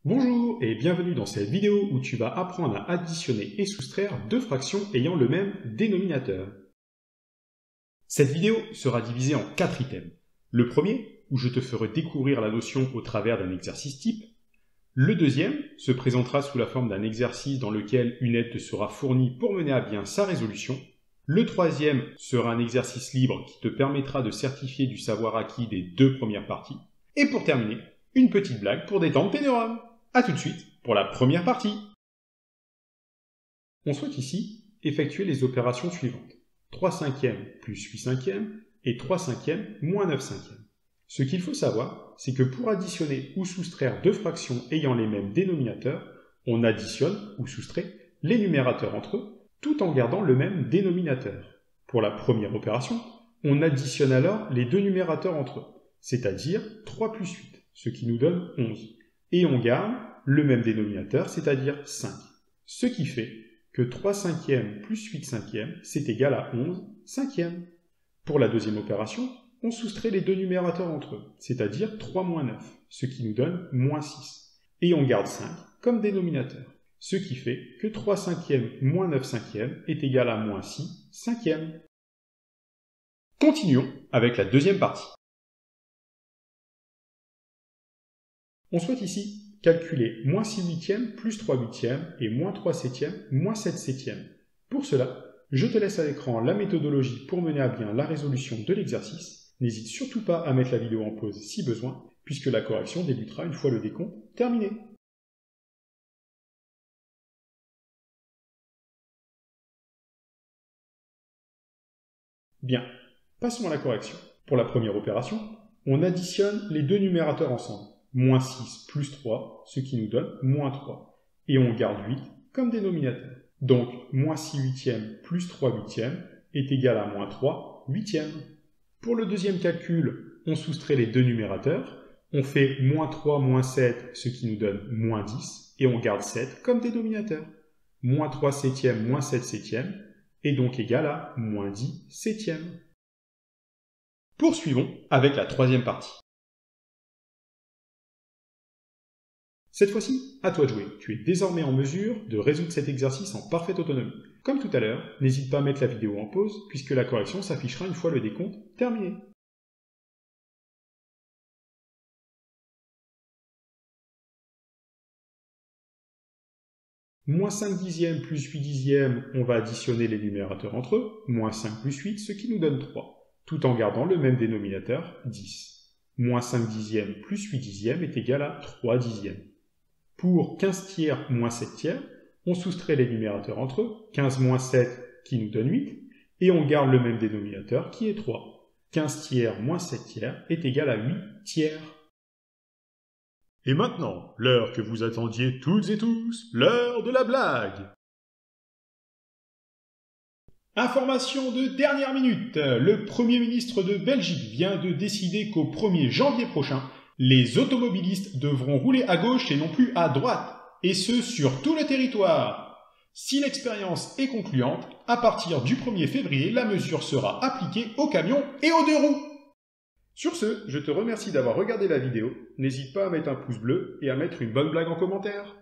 Bonjour et bienvenue dans cette vidéo où tu vas apprendre à additionner et soustraire deux fractions ayant le même dénominateur. Cette vidéo sera divisée en 4 items. Le premier, où je te ferai découvrir la notion au travers d'un exercice type. Le deuxième se présentera sous la forme d'un exercice dans lequel une aide te sera fournie pour mener à bien sa résolution. Le troisième sera un exercice libre qui te permettra de certifier du savoir acquis des deux premières parties. Et pour terminer, une petite blague pour détendre tes neurones. A tout de suite pour la première partie. On souhaite ici effectuer les opérations suivantes. 3 cinquièmes plus 8 cinquièmes et 3 cinquièmes moins 9 cinquièmes. Ce qu'il faut savoir, c'est que pour additionner ou soustraire deux fractions ayant les mêmes dénominateurs, on additionne ou soustrait les numérateurs entre eux, tout en gardant le même dénominateur. Pour la première opération, on additionne alors les deux numérateurs entre eux, c'est-à-dire 3 plus 8, ce qui nous donne 11. Et on garde le même dénominateur, c'est-à-dire 5. Ce qui fait que 3 cinquièmes plus 8 cinquièmes, c'est égal à 11 cinquièmes. Pour la deuxième opération, on soustrait les deux numérateurs entre eux, c'est-à-dire 3 moins 9, ce qui nous donne moins 6. Et on garde 5 comme dénominateur, ce qui fait que 3 cinquièmes moins 9 cinquièmes est égal à moins 6 cinquièmes. Continuons avec la deuxième partie. On souhaite ici calculer moins 6 huitièmes plus 3 huitièmes et moins 3 septièmes moins 7 septièmes. Pour cela, je te laisse à l'écran la méthodologie pour mener à bien la résolution de l'exercice. N'hésite surtout pas à mettre la vidéo en pause si besoin, puisque la correction débutera une fois le décompte terminé. Bien, passons à la correction. Pour la première opération, on additionne les deux numérateurs ensemble. Moins 6 plus 3, ce qui nous donne moins 3. Et on garde 8 comme dénominateur. Donc, moins 6 huitièmes plus 3 huitièmes est égal à moins 3 huitièmes. Pour le deuxième calcul, on soustrait les deux numérateurs. On fait moins 3 moins 7, ce qui nous donne moins 10. Et on garde 7 comme dénominateur. Moins 3 septièmes moins 7 septièmes est donc égal à moins 10 septièmes. Poursuivons avec la troisième partie. Cette fois-ci, à toi de jouer. Tu es désormais en mesure de résoudre cet exercice en parfaite autonomie. Comme tout à l'heure, n'hésite pas à mettre la vidéo en pause, puisque la correction s'affichera une fois le décompte terminé. Moins 5 dixièmes plus 8 dixièmes, on va additionner les numérateurs entre eux. Moins 5 plus 8, ce qui nous donne 3, tout en gardant le même dénominateur, 10. Moins 5 dixièmes plus 8 dixièmes est égal à 3 dixièmes. Pour 15 tiers moins 7 tiers, on soustrait les numérateurs entre eux, 15 moins 7 qui nous donne 8, et on garde le même dénominateur qui est 3. 15 tiers moins 7 tiers est égal à 8 tiers. Et maintenant, l'heure que vous attendiez toutes et tous, l'heure de la blague. Information de dernière minute, le Premier ministre de Belgique vient de décider qu'au 1er janvier prochain, les automobilistes devront rouler à gauche et non plus à droite, et ce sur tout le territoire. Si l'expérience est concluante, à partir du 1er février, la mesure sera appliquée aux camions et aux deux roues. Sur ce, je te remercie d'avoir regardé la vidéo. N'hésite pas à mettre un pouce bleu et à mettre une bonne blague en commentaire.